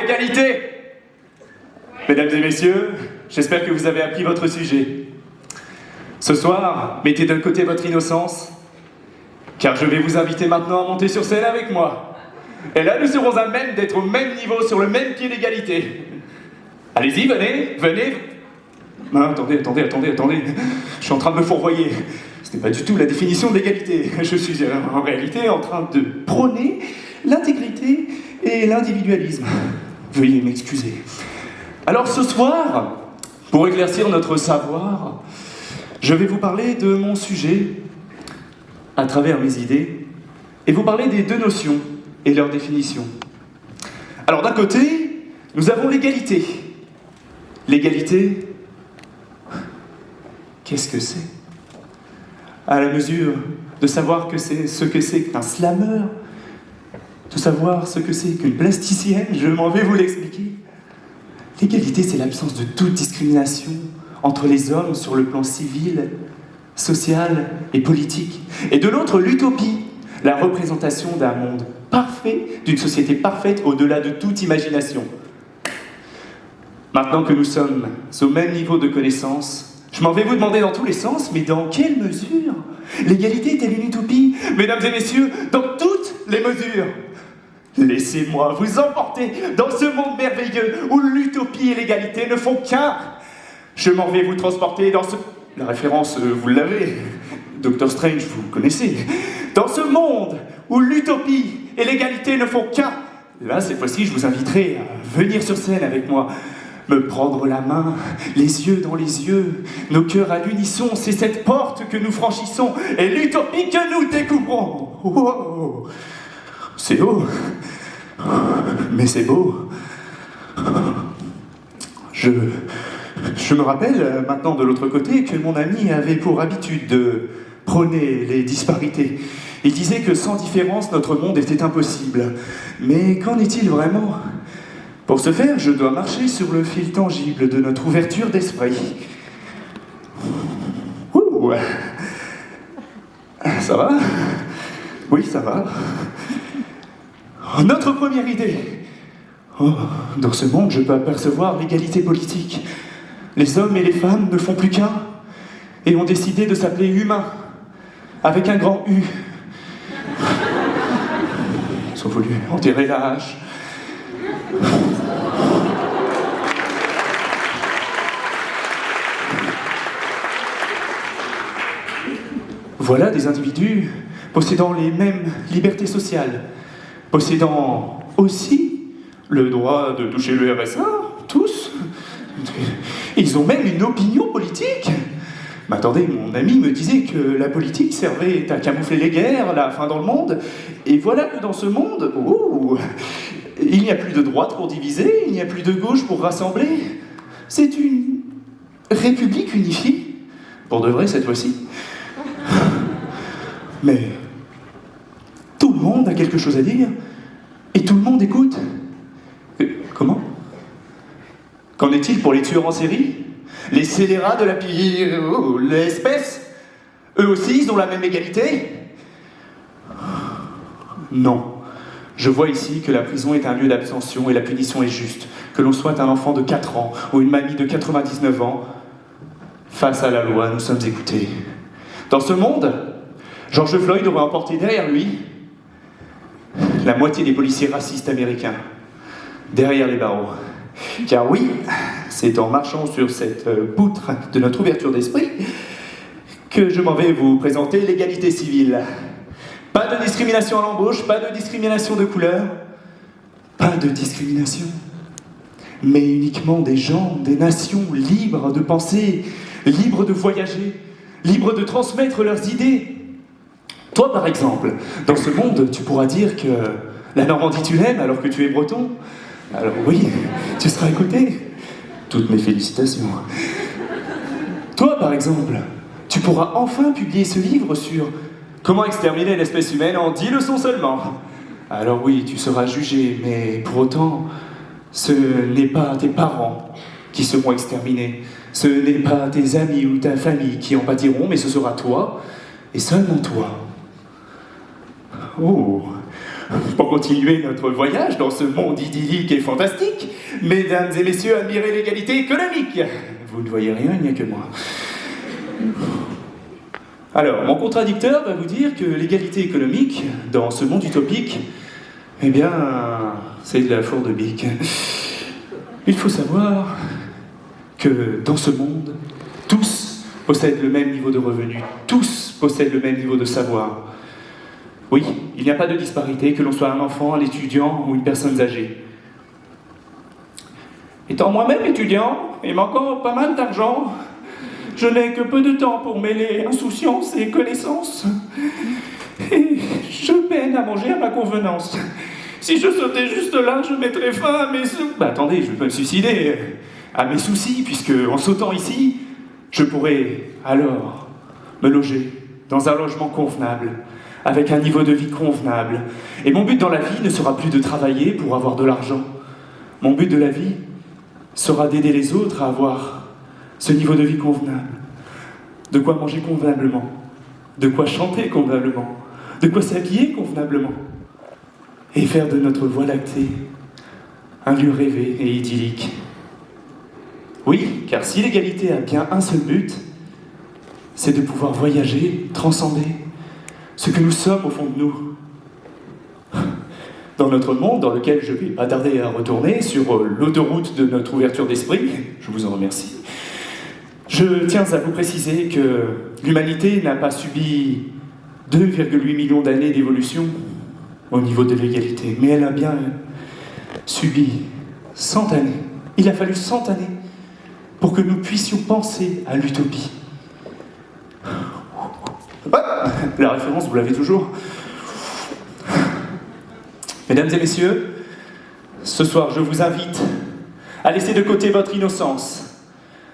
l'égalité. Mesdames et messieurs, j'espère que vous avez appris votre sujet. Ce soir, mettez d'un côté votre innocence, car je vais vous inviter maintenant à monter sur scène avec moi. Et là, nous serons à même d'être au même niveau, sur le même pied d'égalité. Allez-y, venez. Non, attendez. Je suis en train de me fourvoyer. Ce n'est pas du tout la définition de l'égalité. Je suis en réalité en train de prôner l'intégrité et l'individualisme. Veuillez m'excuser. Alors ce soir, pour éclaircir notre savoir, je vais vous parler de mon sujet à travers mes idées et vous parler des deux notions et leur définition. Alors d'un côté, nous avons l'égalité. L'égalité, qu'est-ce que c'est ? À la mesure de savoir ce que c'est qu'un slammer, de savoir ce que c'est qu'une plasticienne, je m'en vais vous l'expliquer. L'égalité, c'est l'absence de toute discrimination entre les hommes sur le plan civil, social et politique. Et de l'autre, l'utopie, la représentation d'un monde parfait, d'une société parfaite au-delà de toute imagination. Maintenant que nous sommes au même niveau de connaissance, je m'en vais vous demander dans tous les sens, mais dans quelle mesure l'égalité est-elle une utopie ? Mesdames et messieurs, dans toutes les mesures. Laissez-moi vous emporter dans ce monde merveilleux où l'utopie et l'égalité ne font qu'un. Je m'en vais vous transporter dans ce... La référence, vous l'avez. Dr Strange, vous connaissez. Dans ce monde où l'utopie et l'égalité ne font qu'un. Là, cette fois-ci, je vous inviterai à venir sur scène avec moi. Me prendre la main, les yeux dans les yeux, nos cœurs à l'unisson, c'est cette porte que nous franchissons et l'utopie que nous découvrons. Wow. C'est haut, mais c'est beau. Je me rappelle maintenant de l'autre côté que mon ami avait pour habitude de prôner les disparités. Il disait que sans différence, notre monde était impossible. Mais qu'en est-il vraiment ? Pour ce faire, je dois marcher sur le fil tangible de notre ouverture d'esprit. Ouh. Ça va ? Oui, ça va. Notre première idée. Oh, dans ce monde, je peux apercevoir l'égalité politique. Les hommes et les femmes ne font plus qu'un et ont décidé de s'appeler humains, avec un grand U. Ils ont voulu enterrer la hache. Voilà des individus possédant les mêmes libertés sociales, possédant aussi le droit de toucher le RSA, tous. Ils ont même une opinion politique. Mais attendez, mon ami me disait que la politique servait à camoufler les guerres, la faim dans le monde. Et voilà que dans ce monde, il n'y a plus de droite pour diviser, il n'y a plus de gauche pour rassembler. C'est une république unifiée. Pour de vrai, cette fois-ci. Mais tout le monde a quelque chose à dire et tout le monde écoute. Comment ? Qu'en est-il pour les tueurs en série ? Les scélérats de la l'espèce ? Eux aussi, ils ont la même égalité ? Non. Je vois ici que la prison est un lieu d'abstention et la punition est juste. Que l'on soit un enfant de 4 ans ou une mamie de 99 ans, face à la loi, nous sommes écoutés. Dans ce monde, George Floyd aurait emporté derrière lui la moitié des policiers racistes américains, derrière les barreaux. Car oui, c'est en marchant sur cette poutre de notre ouverture d'esprit que je m'en vais vous présenter l'égalité civile. Pas de discrimination à l'embauche, pas de discrimination de couleur, pas de discrimination, mais uniquement des gens, des nations libres de penser, libres de voyager, libres de transmettre leurs idées. Toi, par exemple, dans ce monde, tu pourras dire que la Normandie tu l'aimes alors que tu es breton. Alors oui, tu seras écouté. Toutes mes félicitations. Toi, par exemple, tu pourras enfin publier ce livre sur comment exterminer l'espèce humaine en 10 leçons seulement. Alors oui, tu seras jugé, mais pour autant, ce n'est pas tes parents qui seront exterminés. Ce n'est pas tes amis ou ta famille qui en pâtiront, mais ce sera toi, et seulement toi. Oh, Pour continuer notre voyage dans ce monde idyllique et fantastique, mesdames et messieurs, admirez l'égalité économique. Vous ne voyez rien, il n'y a que moi. Alors, mon contradicteur va vous dire que l'égalité économique, dans ce monde utopique, eh bien, c'est de la fourre de bique. Il faut savoir que dans ce monde, tous possèdent le même niveau de revenus, tous possèdent le même niveau de savoir. Oui, il n'y a pas de disparité, que l'on soit un enfant, un étudiant ou une personne âgée. Étant moi-même étudiant, et manquant pas mal d'argent, je n'ai que peu de temps pour mêler insouciance et connaissance. Et je peine à manger à ma convenance. Si je sautais juste là, je mettrais fin à mes soucis. Attendez, je vais pas me suicider. À mes soucis, puisque en sautant ici, je pourrais alors me loger dans un logement convenable, avec un niveau de vie convenable. Et mon but dans la vie ne sera plus de travailler pour avoir de l'argent. Mon but de la vie sera d'aider les autres à avoir ce niveau de vie convenable. De quoi manger convenablement, de quoi chanter convenablement, de quoi s'habiller convenablement, et faire de notre Voie lactée un lieu rêvé et idyllique. Oui, car si l'égalité a bien un seul but, c'est de pouvoir voyager, transcender ce que nous sommes au fond de nous. Dans notre monde, dans lequel je ne vais pas tarder à retourner sur l'autoroute de notre ouverture d'esprit, je vous en remercie, je tiens à vous préciser que l'humanité n'a pas subi 2,8 millions d'années d'évolution au niveau de l'égalité, mais elle a bien subi 100 années. Il a fallu 100 années pour que nous puissions penser à l'utopie. La référence, vous l'avez toujours. Mesdames et messieurs, ce soir, je vous invite à laisser de côté votre innocence,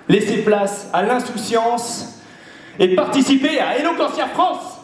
laisser place à l'insouciance et participer à Eloquentia France.